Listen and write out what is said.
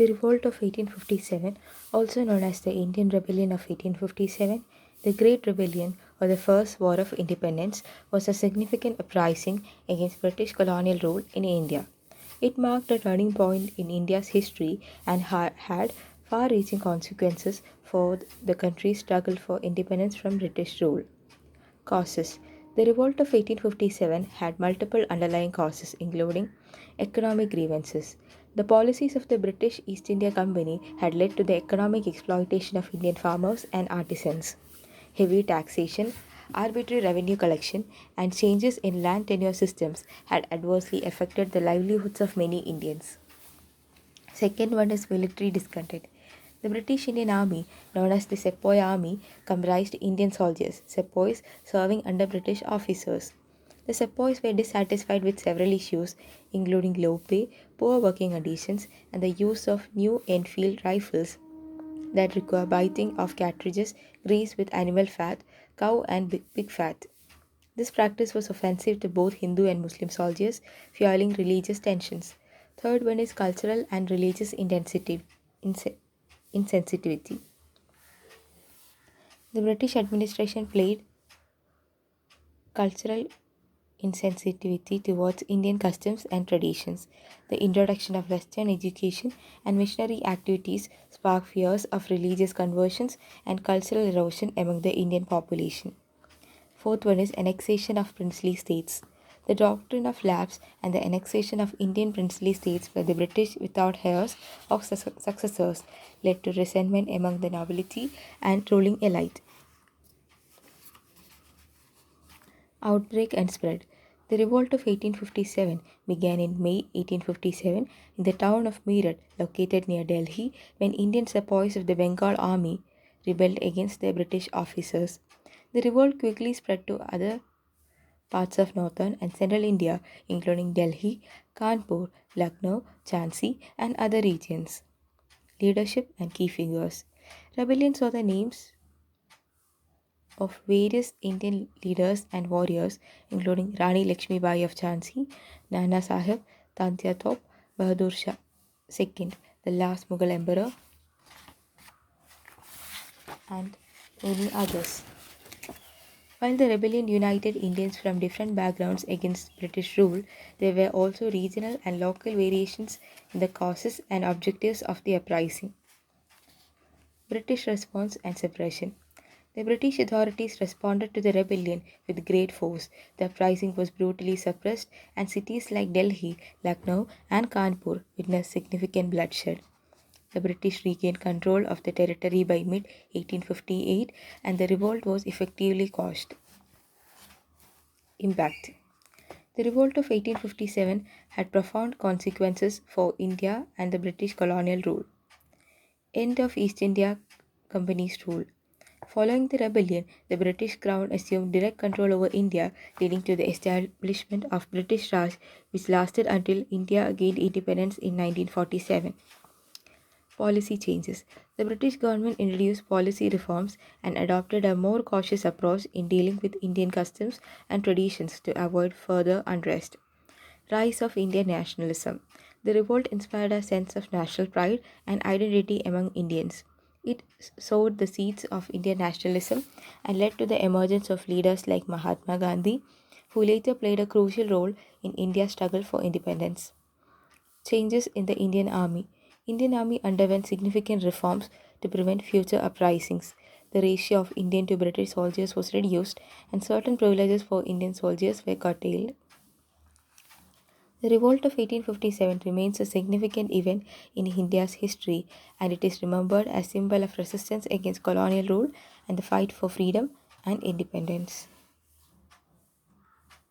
The Revolt of 1857, also known as the Indian Rebellion of 1857, the Great Rebellion or the First War of Independence, was a significant uprising against British colonial rule in India. It marked a turning point in India's history and had far reaching consequences for the country's struggle for independence from British rule. Causes. The revolt of 1857 had multiple underlying causes, including economic grievances. The policies of the British East India Company had led to the economic exploitation of Indian farmers and artisans. Heavy taxation, arbitrary revenue collection, and changes in land tenure systems had adversely affected the livelihoods of many Indians. Second one is military discontent. The British Indian Army, known as the Sepoy Army, comprised Indian soldiers, sepoys serving under British officers. The sepoys were dissatisfied with several issues, including low pay, poor working conditions, and the use of new Enfield rifles that require biting of cartridges greased with animal fat, cow and pig fat. This practice was offensive to both Hindu and Muslim soldiers, fueling religious tensions. Third one is cultural and religious insensitivity. The British administration played cultural insensitivity towards Indian customs and traditions. The introduction of Western education and missionary activities sparked fears of religious conversions and cultural erosion among the Indian population. Fourth one is annexation of princely states. The doctrine of lapse and the annexation of Indian princely states by the British without heirs or successors led to resentment among the nobility and ruling elite. Outbreak and spread. The revolt of 1857 began in May 1857 in the town of Meerut, located near Delhi, when Indian sepoys of the Bengal army rebelled against the British officers. The revolt quickly spread to other parts of northern and central India, including Delhi, Kanpur, Lucknow, Jhansi, and other regions. Leadership and key figures. Rebellion saw the names of various Indian leaders and warriors, including Rani Lakshmi Bai of Jhansi, Nana Sahib, Tantia Top, Bahadur Shah II, the last Mughal emperor, and many others. While the rebellion united Indians from different backgrounds against British rule, there were also regional and local variations in the causes and objectives of the uprising. British response and suppression. The British authorities responded to the rebellion with great force. The uprising was brutally suppressed, and cities like Delhi, Lucknow, and Kanpur witnessed significant bloodshed. The British regained control of the territory by mid 1858, and the revolt was effectively quashed. Impact. The revolt of 1857 had profound consequences for India and the British colonial rule. End of East India Company's rule. Following the rebellion, the British Crown assumed direct control over India, leading to the establishment of British Raj, which lasted until India gained independence in 1947. Policy changes. The British government introduced policy reforms and adopted a more cautious approach in dealing with Indian customs and traditions to avoid further unrest. Rise of Indian nationalism. The revolt inspired a sense of national pride and identity among Indians. It sowed the seeds of Indian nationalism and led to the emergence of leaders like Mahatma Gandhi, who later played a crucial role in India's struggle for independence. Changes in the Indian Army. Indian Army underwent significant reforms to prevent future uprisings. The ratio of Indian to British soldiers was reduced, and certain privileges for Indian soldiers were curtailed. The revolt of 1857 remains a significant event in India's history, and it is remembered as a symbol of resistance against colonial rule and the fight for freedom and independence.